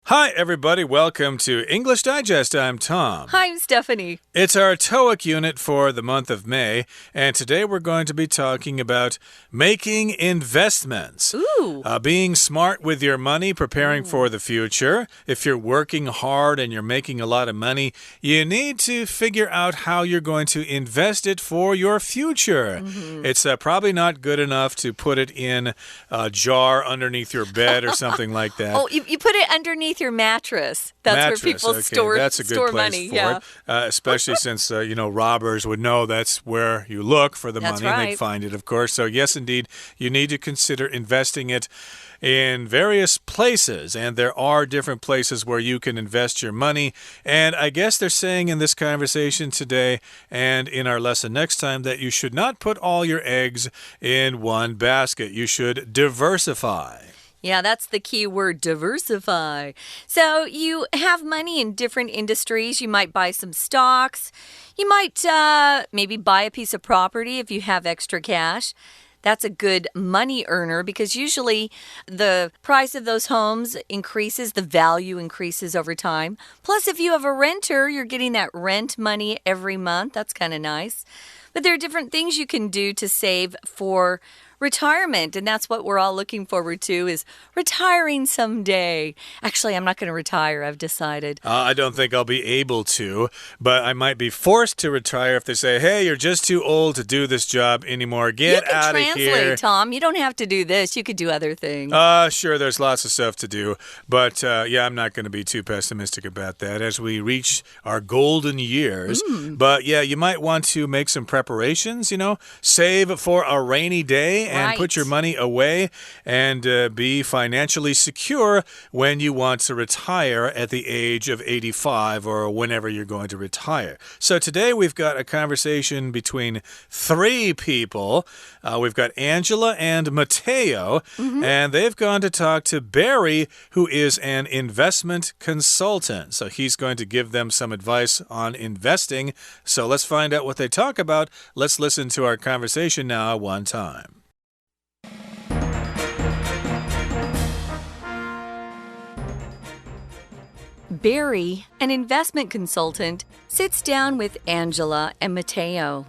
Hi, everybody. Welcome to English Digest. I'm Tom. Hi, I'm Stephanie. It's our TOEIC unit for the month of May, and today we're going to be talking about making investments. Ooh. Being smart with your money, preparing for the future. If you're working hard and you're making a lot of money, you need to figure out how you're going to invest it for your future. It's probably not good enough to put it in a jar underneath your bed or something like that. Oh, you put it underneath your mattress. That's where people store money. That's a good place for it, especially since, robbers would know that's where you look for the money and they'd find it, of course. So, yes, indeed, you need to consider investing it in various places, and there are different places where you can invest your money. And I guess they're saying in this conversation today and in our lesson next time that you should not put all your eggs in one basket. You should diversify. Yeah, that's the key word, diversify. So you have money in different industries. You might buy some stocks. You might maybe buy a piece of property if you have extra cash. That's a good money earner because usually the price of those homes increases, the value increases over time. Plus, if you have a renter, you're getting that rent money every month. That's kind of nice. But there are different things you can do to save for retirement, and that's what we're all looking forward to, is retiring someday. Actually, I'm not going to retire, I've decided. I don't think I'll be able to, but I might be forced to retire if they say, hey, you're just too old to do this job anymore. Get out of here. You can translate, Tom. You don't have to do this. You could do other things. Sure, there's lots of stuff to do, but I'm not going to be too pessimistic about that as we reach our golden years. But yeah, you might want to make some preparations, save for a rainy day. And put your money away and be financially secure when you want to retire at the age of 85 or whenever you're going to retire. So today we've got a conversation between three people. We've got Angela and Mateo, and they've gone to talk to Barry, who is an investment consultant. So he's going to give them some advice on investing. So let's find out what they talk about. Let's listen to our conversation now one time. Barry, an investment consultant, sits down with Angela and Mateo.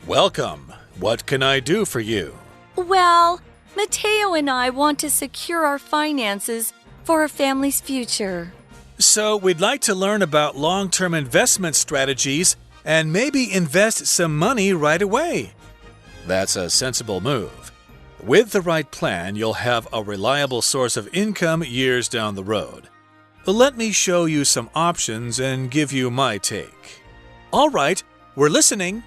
Welcome. What can I do for you? Well, Mateo and I want to secure our finances for our family's future. So we'd like to learn about long-term investment strategies and maybe invest some money right away. That's a sensible move. With the right plan, you'll have a reliable source of income years down the road. Let me show you some options and give you my take. All right, we're listening.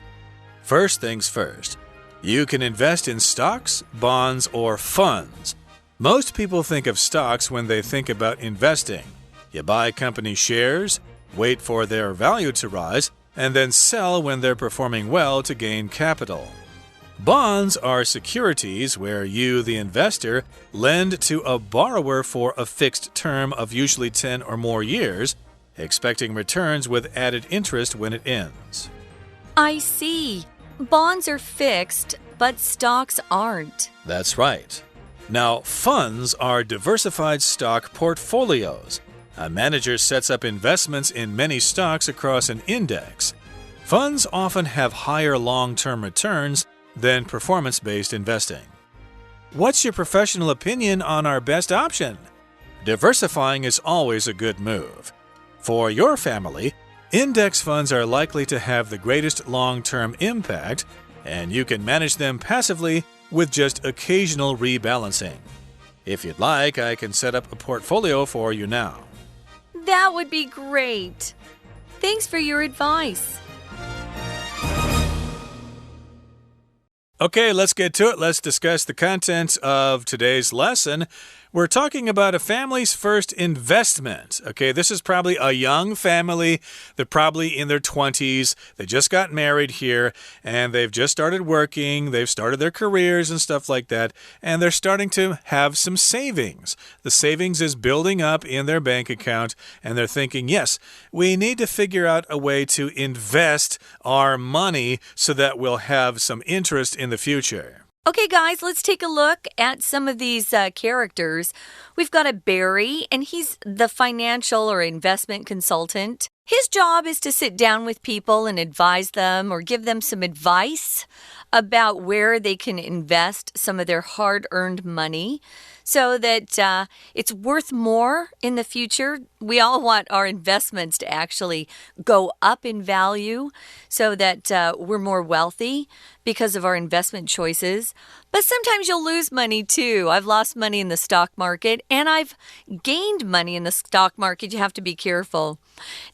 First things first, you can invest in stocks, bonds, or funds. Most people think of stocks when they think about investing. You buy company shares, wait for their value to rise, and then sell when they're performing well to gain capital. Bonds are securities where you, the investor, lend to a borrower for a fixed term of usually 10 or more years, expecting returns with added interest when it ends. I see. Bonds are fixed, but stocks aren't. That's right. Now, funds are diversified stock portfolios. A manager sets up investments in many stocks across an index. Funds often have higher long-term returns than performance-based investing. What's your professional opinion on our best option? Diversifying is always a good move. For your family, index funds are likely to have the greatest long-term impact, and you can manage them passively with just occasional rebalancing. If you'd like, I can set up a portfolio for you now. That would be great. Thanks for your advice. Okay, let's get to it. Let's discuss the contents of today's lesson. We're talking about a family's first investment. Okay, this is probably a young family. They're probably in their 20s. They just got married here, and they've just started working. They've started their careers and stuff like that, and they're starting to have some savings. The savings is building up in their bank account, and they're thinking, yes, we need to figure out a way to invest our money so that we'll have some interest in the future. Okay, guys, let's take a look at some of these characters. We've got a Barry, and he's the financial or investment consultant. His job is to sit down with people and advise them or give them some advice about where they can invest some of their hard-earned money so that it's worth more in the future. We all want our investments to actually go up in value so that we're more wealthy because of our investment choices. But sometimes you'll lose money too. I've lost money in the stock market and I've gained money in the stock market. You have to be careful.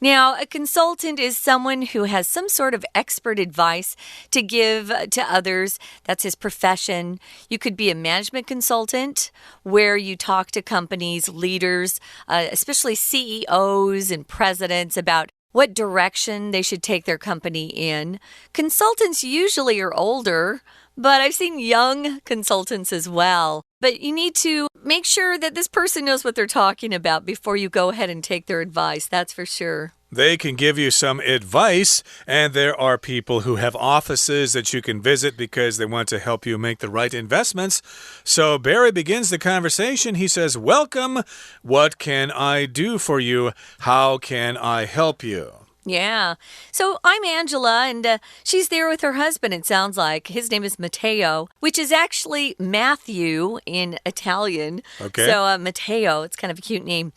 Now, a consultant is someone who has some sort of expert advice to give to others. That's his profession. You could be a management consultant where you talk to companies, leaders, especially CEOs and presidents about what direction they should take their company in. Consultants usually are older, but I've seen young consultants as well. But you need to make sure that this person knows what they're talking about before you go ahead and take their advice, that's for sure. They can give you some advice, and there are people who have offices that you can visit because they want to help you make the right investments. So Barry begins the conversation. He says, "Welcome. What can I do for you? How can I help you?" Yeah. So I'm Angela, and she's there with her husband, it sounds like. His name is Matteo, which is actually Matthew in Italian. Okay. So Matteo, it's kind of a cute name.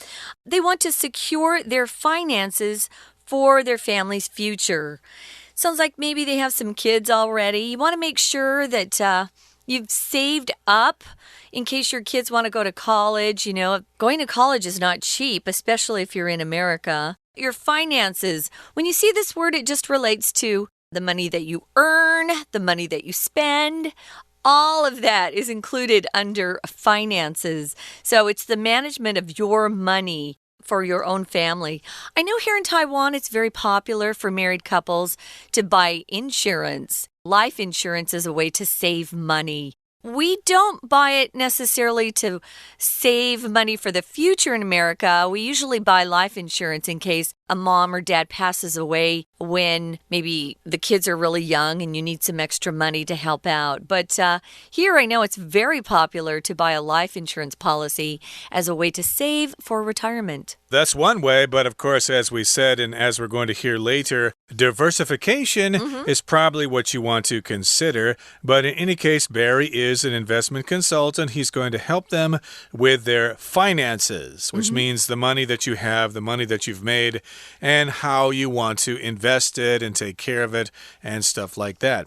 They want to secure their finances for their family's future. Sounds like maybe they have some kids already. You want to make sure that you've saved up in case your kids want to go to college. You know, going to college is not cheap, especially if you're in America. Your finances. When you see this word, it just relates to the money that you earn, the money that you spend. All of that is included under finances. So it's the management of your money for your own family. I know here in Taiwan, it's very popular for married couples to buy insurance. Life insurance is a way to save money. We don't buy it necessarily to save money for the future in America. We usually buy life insurance in case a mom or dad passes away when maybe the kids are really young and you need some extra money to help out. But here I know it's very popular to buy a life insurance policy as a way to save for retirement. That's one way, but of course, as we said, and as we're going to hear later, diversification is probably what you want to consider. But in any case, Barry is an investment consultant. He's going to help them with their finances, which means the money that you have, the money that you've made, and how you want to invest it and take care of it and stuff like that.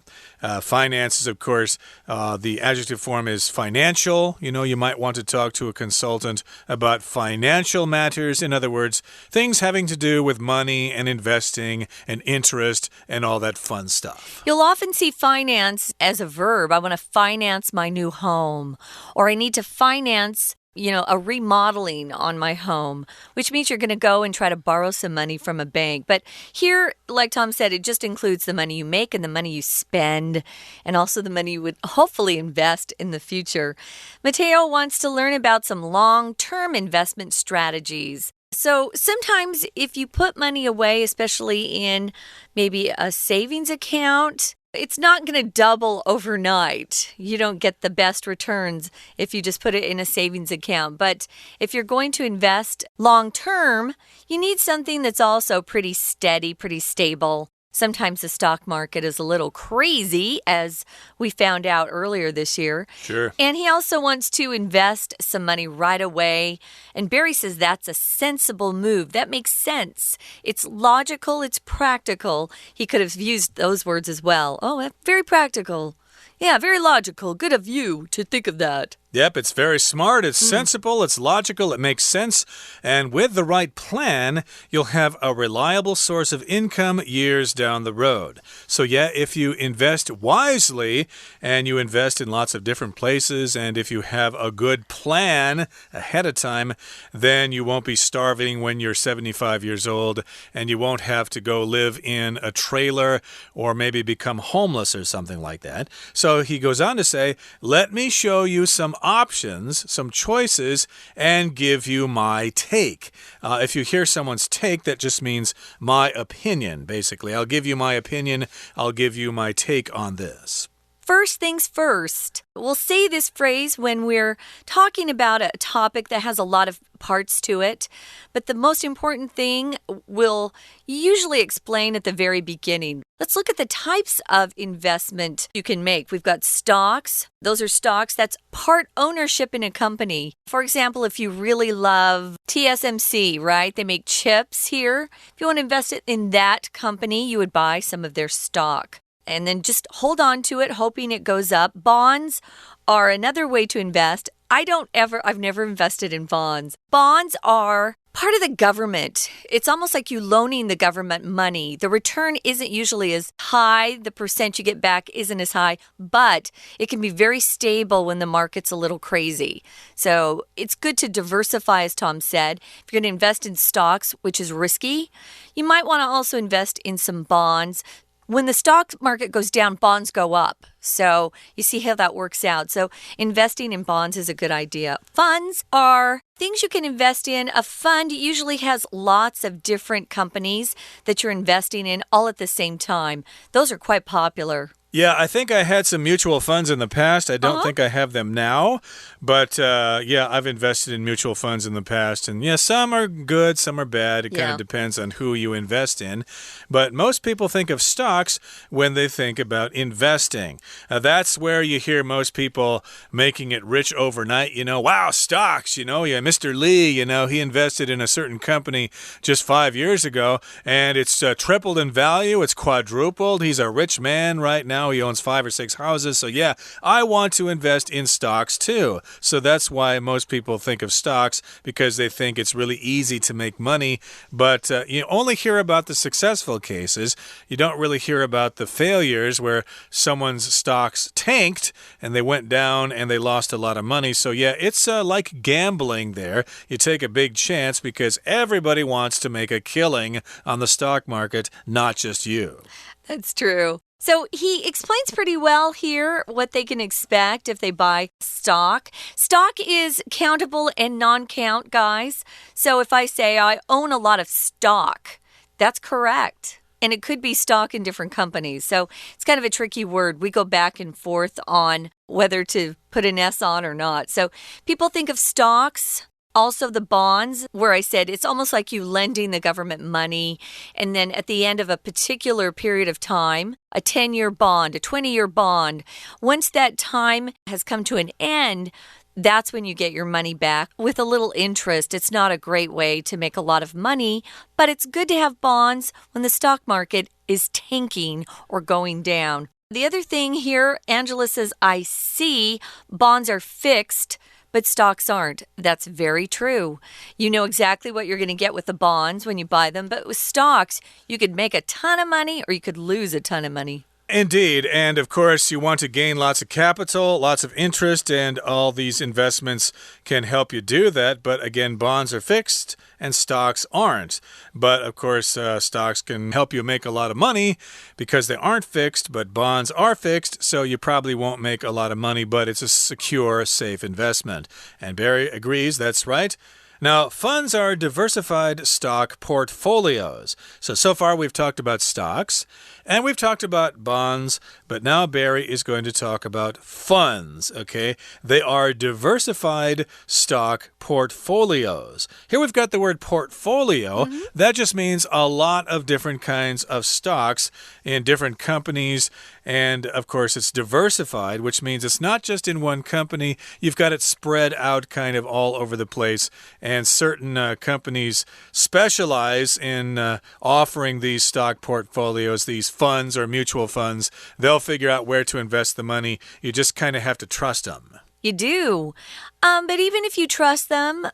Finances, of course, the adjective form is financial. You know, you might want to talk to a consultant about financial matters. In other words, things having to do with money and investing and interest and all that fun stuff. You'll often see finance as a verb. I want to finance my new home, or I need to finance a remodeling on my home, which means you're going to go and try to borrow some money from a bank. But here, like Tom said, it just includes the money you make and the money you spend, and also the money you would hopefully invest in the future. Matteo wants to learn about some long-term investment strategies. So sometimes if you put money away, especially in maybe a savings account, it's not going to double overnight. You don't get the best returns if you just put it in a savings account. But if you're going to invest long term, you need something that's also pretty steady, pretty stable. Sometimes the stock market is a little crazy, as we found out earlier this year. Sure. And he also wants to invest some money right away. And Barry says that's a sensible move. That makes sense. It's logical. It's practical. He could have used those words as well. Oh, very practical. Yeah, very logical. Good of you to think of that. Yep, it's very smart, it's sensible, it's logical, it makes sense. And with the right plan, you'll have a reliable source of income years down the road. So yeah, if you invest wisely and you invest in lots of different places, and if you have a good plan ahead of time, then you won't be starving when you're 75 years old, and you won't have to go live in a trailer or maybe become homeless or something like that. So he goes on to say, let me show you some options, some choices, and give you my take. If you hear someone's take, that just means my opinion, basically. I'll give you my opinion. I'll give you my take on this. First things first. We'll say this phrase when we're talking about a topic that has a lot of parts to it, but the most important thing we'll usually explain at the very beginning. Let's look at the types of investment you can make. We've got stocks. Those are stocks. That's part ownership in a company. For example, if you really love TSMC, right? They make chips here. If you want to invest it in that company, you would buy some of their stock. And then just hold on to it, hoping it goes up. Bonds are another way to invest. I've never invested in bonds. Bonds are part of the government. It's almost like you loaning the government money. The return isn't usually as high. The percent you get back isn't as high, but it can be very stable when the market's a little crazy. So it's good to diversify, as Tom said. If you're going to invest in stocks, which is risky, you might want to also invest in some bonds. When the stock market goes down, bonds go up. So you see how that works out. So investing in bonds is a good idea. Funds are things you can invest in. A fund usually has lots of different companies that you're investing in all at the same time. Those are quite popular. Yeah, I think I had some mutual funds in the past. I don't think I have them now. But, yeah, I've invested in mutual funds in the past. And, yeah, some are good, some are bad. It kind of depends on who you invest in. But most people think of stocks when they think about investing. That's where you hear most people making it rich overnight. You know, wow, stocks, yeah, Mr. Lee, he invested in a certain company just 5 years ago. And it's tripled in value. It's quadrupled. He's a rich man right now. He owns 5 or 6 houses. So, yeah, I want to invest in stocks too. So that's why most people think of stocks, because they think it's really easy to make money. But you only hear about the successful cases. You don't really hear about the failures where someone's stocks tanked and they went down and they lost a lot of money. So, yeah, it's like gambling there. You take a big chance because everybody wants to make a killing on the stock market, not just you. That's true. So he explains pretty well here what they can expect if they buy stock. Stock is countable and non-count, guys. So if I say I own a lot of stock, that's correct. And it could be stock in different companies. So it's kind of a tricky word. We go back and forth on whether to put an S on or not. So people think of stocks. Also, the bonds, where I said it's almost like you lending the government money. And then at the end of a particular period of time, a 10-year bond, a 20-year bond, once that time has come to an end, that's when you get your money back with a little interest. It's not a great way to make a lot of money, but it's good to have bonds when the stock market is tanking or going down. The other thing here, Angela says, I see bonds are fixed, but stocks aren't. That's very true. You know exactly what you're going to get with the bonds when you buy them, but with stocks, you could make a ton of money or you could lose a ton of money. Indeed. And of course, you want to gain lots of capital, lots of interest, and all these investments can help you do that. But again, bonds are fixed and stocks aren't. But of course, stocks can help you make a lot of money because they aren't fixed, but bonds are fixed. So you probably won't make a lot of money, but it's a secure, safe investment. And Barry agrees, that's right. Now, funds are diversified stock portfolios. So far we've talked about stocks and we've talked about bonds, but now Barry is going to talk about funds, okay? They are diversified stock portfolios. Here we've got the word portfolio. That just means a lot of different kinds of stocks in different companies. And, of course, it's diversified, which means it's not just in one company. You've got it spread out kind of all over the place. And certain companies specialize in offering these stock portfolios, these funds or mutual funds. They'll figure out where to invest the money. You just kind of have to trust them. You do. But even if you trust them,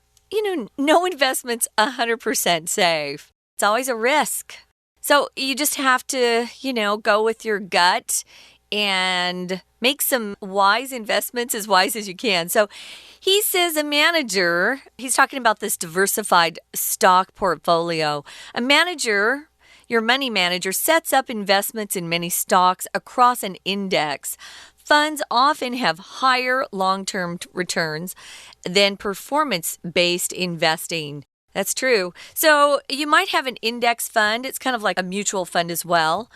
no investment's 100% safe. It's always a risk. So you just have to, go with your gut and make some wise investments, as wise as you can. So he says a manager, he's talking about this diversified stock portfolio. A manager, your money manager, sets up investments in many stocks across an index. Funds often have higher long-term returns than performance-based investing. That's true. So you might have an index fund. It's kind of like a mutual fund as well,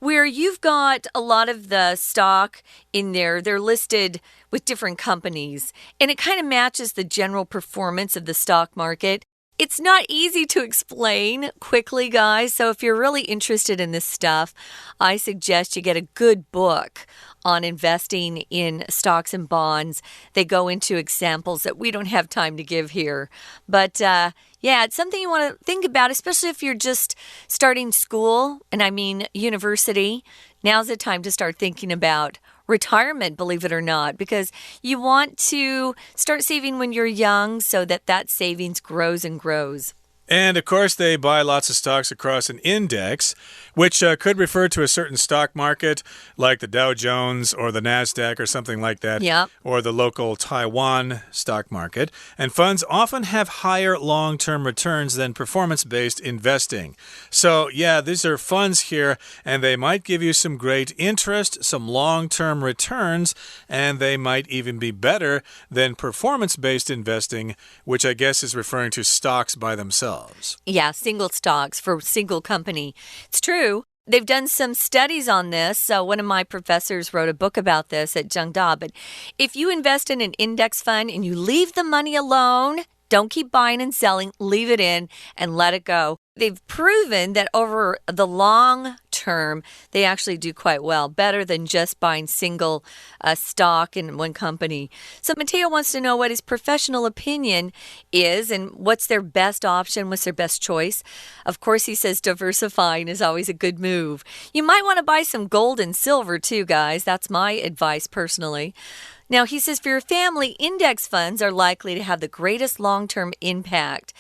where you've got a lot of the stock in there. They're listed with different companies, and it kind of matches the general performance of the stock market. It's not easy to explain quickly, guys, so if you're really interested in this stuff, I suggest you get a good book on investing in stocks and bonds. They go into examples that we don't have time to give here. But yeah, it's something you want to think about, especially if you're just starting school, and I mean university. Now's the time to start thinking about retirement, believe it or not, because you want to start saving when you're young so that savings grows and grows. And, of course, they buy lots of stocks across an index, which could refer to a certain stock market, like the Dow Jones or the NASDAQ or something like that, or the local Taiwan stock market. And funds often have higher long-term returns than performance-based investing. So, yeah, these are funds here, and they might give you some great interest, some long-term returns, and they might even be better than performance-based investing, which I guess is referring to stocks by themselves. Yeah, single stocks for single company. It's true. They've done some studies on this. So one of my professors wrote a book about this at Zhengda. But if you invest in an index fund and you leave the money alone, don't keep buying and selling, leave it in and let it go. They've proven that over the long term, they actually do quite well, better than just buying single stock in one company. So Mateo wants to know what his professional opinion is and what's their best option, what's their best choice. Of course, he says diversifying is always a good move. You might want to buy some gold and silver too, guys. That's my advice personally. Now, he says for your family, index funds are likely to have the greatest long-term impact.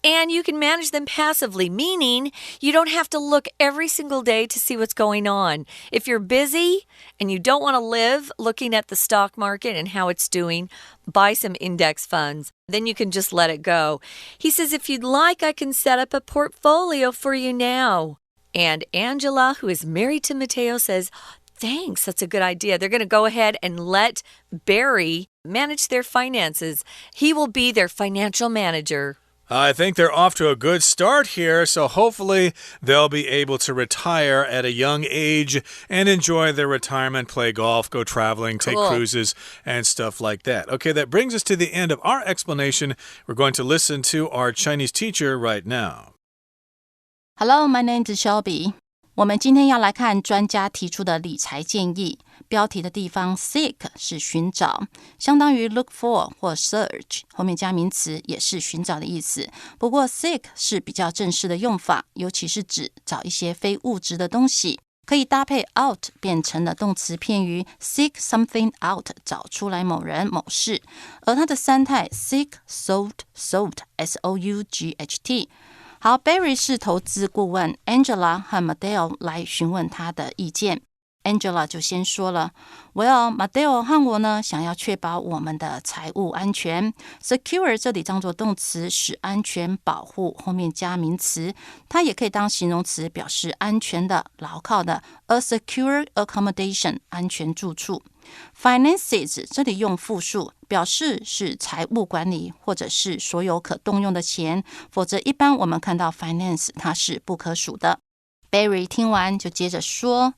And you can manage them passively, meaning you don't have to look every single day to see what's going on. If you're busy and you don't want to live looking at the stock market and how it's doing, buy some index funds. Then you can just let it go. He says, if you'd like, I can set up a portfolio for you now. And Angela, who is married to Mateo, says, thanks, that's a good idea. They're going to go ahead and let Barry manage their finances. He will be their financial manager. I think they're off to a good start here, so hopefully they'll be able to retire at a young age and enjoy their retirement, play golf, go traveling, take cruises, and stuff like that. Okay, that brings us to the end of our explanation. We're going to listen to our Chinese teacher right now. Hello, my name is Shelby. 我们今天要来看专家提出的理财建议。标题的地方 seek 是寻找，相当于 look for 或 search， 后面加名词也是寻找的意思。不过 seek 是比较正式的用法，尤其是指找一些非物质的东西，可以搭配 out 变成了动词片语 seek something out， 找出来某人某事。而它的三态 seek, sought, S-O-U-G-H-T。好 Barry 是投资顾问 Angela 和 Mateo 来询问他的意见。Angela 就先说了 Well, Mateo 和我呢想要确保我们的财务安全。 Secure 这里当作动词，使安全保护，后面加名词，它也可以当形容词，表示安全的、牢靠的。 A secure accommodation 安全住处。 Finances 这里用复数，表示是财务管理或者是所有可动用的钱，否则一般我们看到 finance 它是不可数的。 Barry 听完就接着说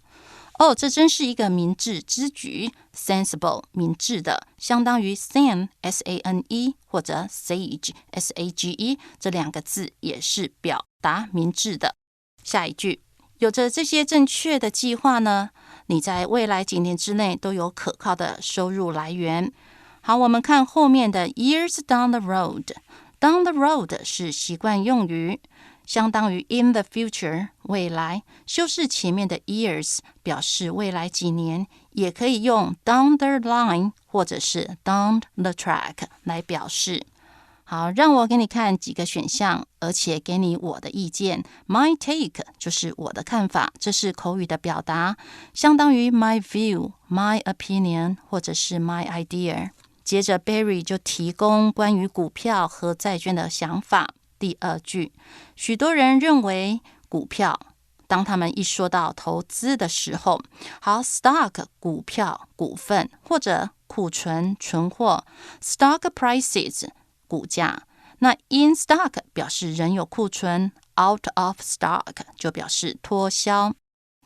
这真是一个明智之举 sensible 明智的，相当于 sane S-A-N-E 或者 sage S-A-G-E 这两个字也是表达明智的。下一句，有着这些正确的计划呢，你在未来几年之内都有可靠的收入来源。好，我们看后面的 years down the road。 Down the road 是习惯用语，相当于 in the future 未来，修饰前面的 years 表示未来几年，也可以用 down the line 或者是 down the track 来表示。好，让我给你看几个选项，而且给你我的意见。 My take 就是我的看法，这是口语的表达，相当于 my view, my opinion 或者是 my idea。 接着 Barry 就提供关于股票和债券的想法。第二句，许多人认为股票，当他们一说到投资的时候，好 stock 股票股份或者库存存货 stock prices 股价，那 in stock 表示仍有库存， out of stock 就表示脱销。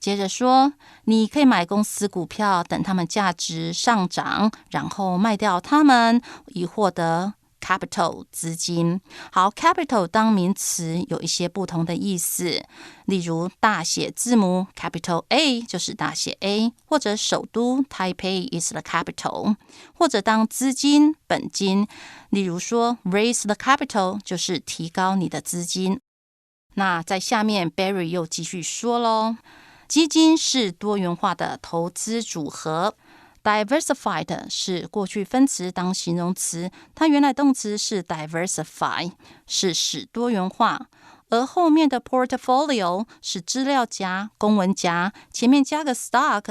接着说，你可以买公司股票，等它们价值上涨，然后卖掉它们，以获得capital 资金。好 capital 当名词有一些不同的意思，例如大写字母 capital A 就是大写 A， 或者首都 Taipei is the capital， 或者当资金本金，例如说 raise the capital 就是提高你的资金。那在下面 Barry 又继续说咯，基金是多元化的投资组合，Diversified 是过去分词当形容词，它原来动词是 diversify， 是使多元化。而后面的 portfolio 是资料夹、公文夹，前面加个 stock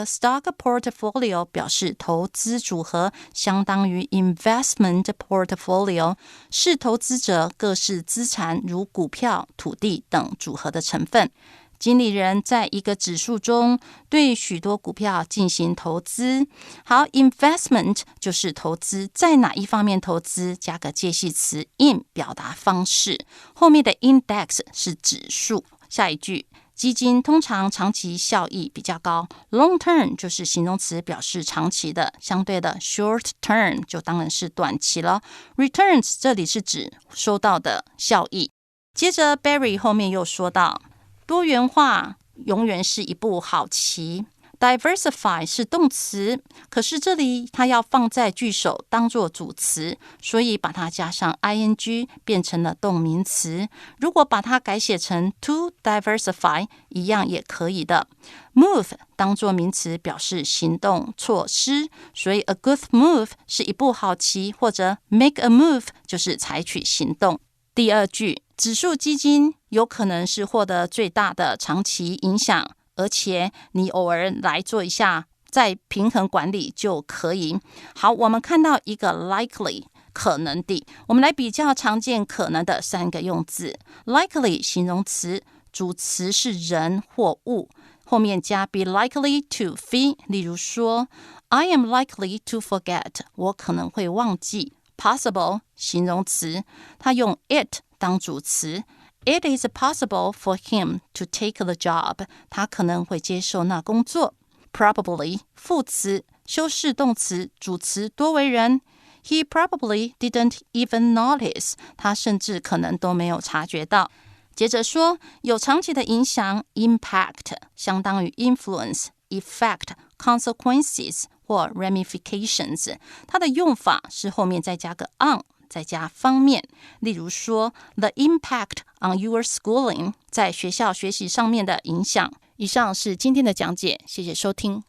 portfolio 表示投资组合，相当于 investment portfolio， 是投资者各式资产如股票、土地等组合的成分。经理人在一个指数中对许多股票进行投资。好 investment 就是投资，在哪一方面投资，加个介系词 in 表达方式，后面的 index 是指数。下一句，基金通常长期效益比较高， long term 就是形容词，表示长期的，相对的 short term 就当然是短期了。 returns 这里是指收到的效益。接着 Barry 后面又说到，多元化永远是一步好棋。 Diversify 是动词，可是这里它要放在句首当作主词，所以把它加上 ing 变成了动名词。如果把它改写成 to diversify 一样也可以的。 Move 当作名词表示行动措施，所以 a good move 是一步好棋，或者 make a move 就是采取行动。第二句，指数基金有可能是获得最大的长期影响，而且你偶尔来做一下再平衡管理就可以。好，我们看到一个 likely 可能的，我们来比较常见可能的三个用字。 likely 形容词，主词是人或物，后面加 be likely to be， 例如说 I am likely to forget， 我可能会忘记。Possible 形容词，它用 it 当主词， It is possible for him to take the job， 他可能会接受那工作。 Probably 副词，修饰动词，主词多为人， He probably didn't even notice， 他甚至可能都没有察觉到。接着说，有长期的影响 impact 相当于 influence， effect consequences 或 ramifications， 它的用法是后面再加个 on， 再加方面。例如说 the impact on your schooling， 在学校学习上面的影响。以上是今天的讲解，谢谢收听。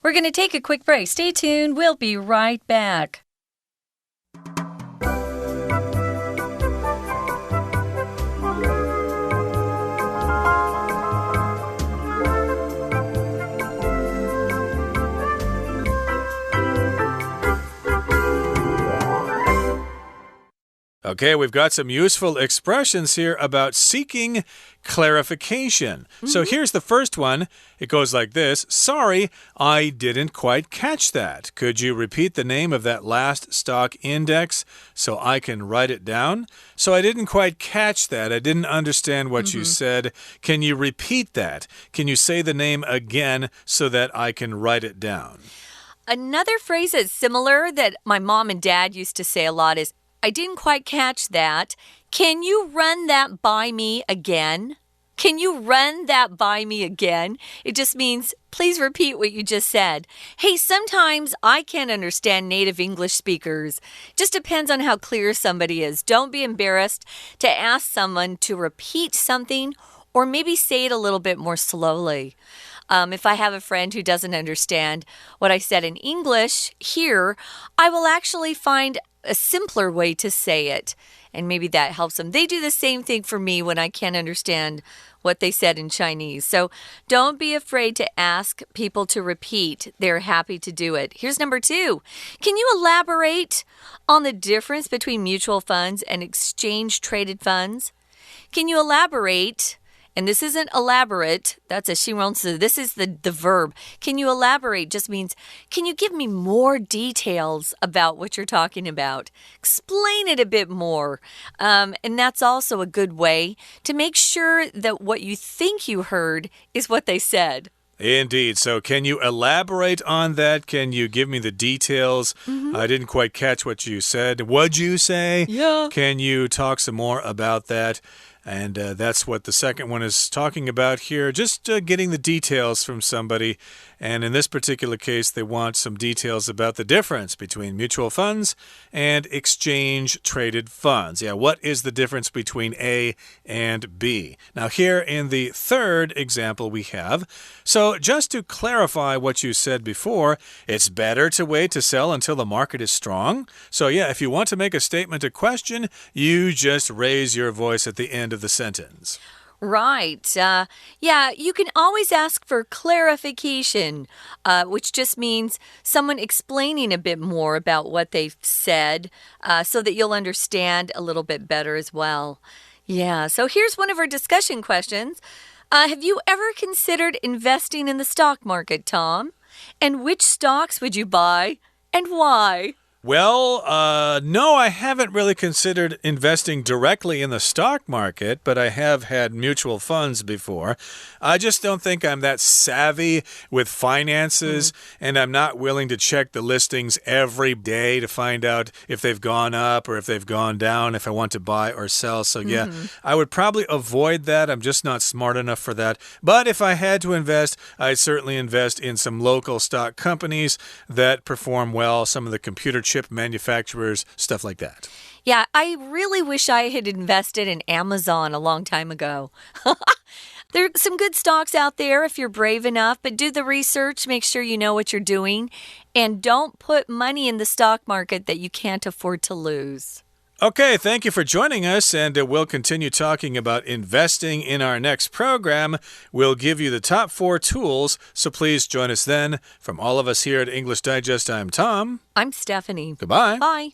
We're going to take a quick break. Stay tuned. We'll be right back. Okay, we've got some useful expressions here about seeking clarification. So here's the first one. It goes like this. Sorry, I didn't quite catch that. Could you repeat the name of that last stock index so I can write it down? So I didn't quite catch that. I didn't understand what you said. Can you repeat that? Can you say the name again so that I can write it down? Another phrase that's similar that my mom and dad used to say a lot is, I didn't quite catch that. Can you run that by me again? Can you run that by me again? It just means, please repeat what you just said. Hey, sometimes I can't understand native English speakers. Just depends on how clear somebody is. Don't be embarrassed to ask someone to repeat something or maybe say it a little bit more slowly. If I have a friend who doesn't understand what I said in English here, I will actually find a simpler way to say it, and maybe that helps them. They do the same thing for me when I can't understand what they said in Chinese. So don't be afraid to ask people to repeat. They're happy to do it. Here's number 2. Can you elaborate on the difference between mutual funds and exchange-traded funds? Can you elaborate And this isn't elaborate. That's a 形容词. This is the verb. Can you elaborate just means, can you give me more details about what you're talking about? Explain it a bit more. And that's also a good way to make sure that what you think you heard is what they said. Indeed. So can you elaborate on that? Can you give me the details? I didn't quite catch what you said. What'd you say? Yeah. Can you talk some more about that? And that's what the second one is talking about here. Just getting the details from somebody. And in this particular case, they want some details about the difference between mutual funds and exchange-traded funds. Yeah, what is the difference between A and B? Now, here in the third example we have, so just to clarify what you said before, it's better to wait to sell until the market is strong. So, yeah, if you want to make a statement or question, you just raise your voice at the end of the sentence. Right. Yeah, you can always ask for clarification, which just means someone explaining a bit more about what they've said so that you'll understand a little bit better as well. Yeah, so here's one of our discussion questions. Have you ever considered investing in the stock market, Tom? And which stocks would you buy and why? Well, no, I haven't really considered investing directly in the stock market, but I have had mutual funds before. I just don't think I'm that savvy with finances, and I'm not willing to check the listings every day to find out if they've gone up or if they've gone down, if I want to buy or sell. So, yeah, I would probably avoid that. I'm just not smart enough for that. But if I had to invest, I'd certainly invest in some local stock companies that perform well, some of the computer chip manufacturers, stuff like that. Yeah, I really wish I had invested in Amazon a long time ago. There are some good stocks out there if you're brave enough, but do the research, make sure you know what you're doing, and don't put money in the stock market that you can't afford to lose. Okay, thank you for joining us, and we'll continue talking about investing in our next program. We'll give you the top 4 tools, so please join us then. From all of us here at English Digest, I'm Tom. I'm Stephanie. Goodbye. Bye.